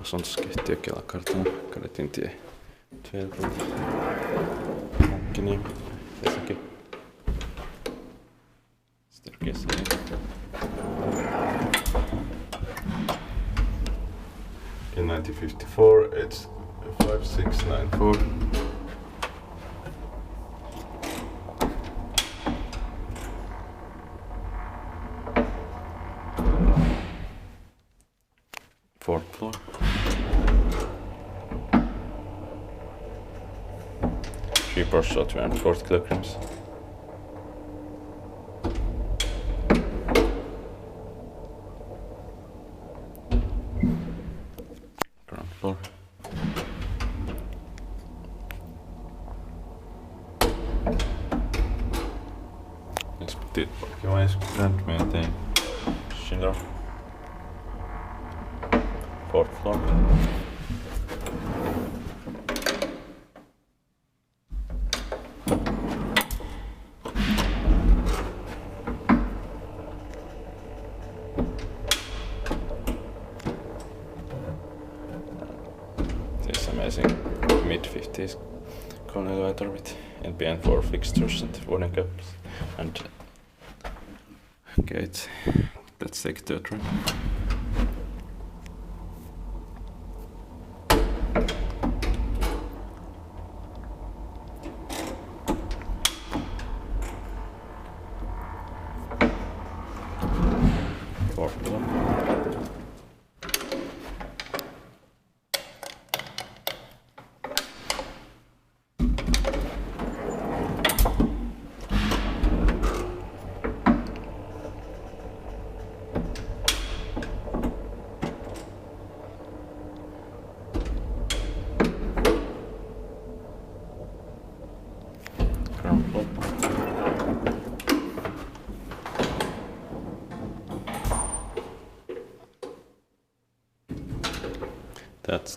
Asuntoskeittiö Kela-kartano, Kadetintie, 12, Munkkiniemi, Helsinki. Staircase. In 1954, it's 5694. Fourth floor. Cheaper shot 240 kilograms. Ground floor. Expected parking-wise, grand maintain. Schindler. Fourth floor. This amazing mid-50s Kone elevator with NPN4 fixtures and wooden caps and gates. Let's take the third room. Fourth floor. Ground floor. That's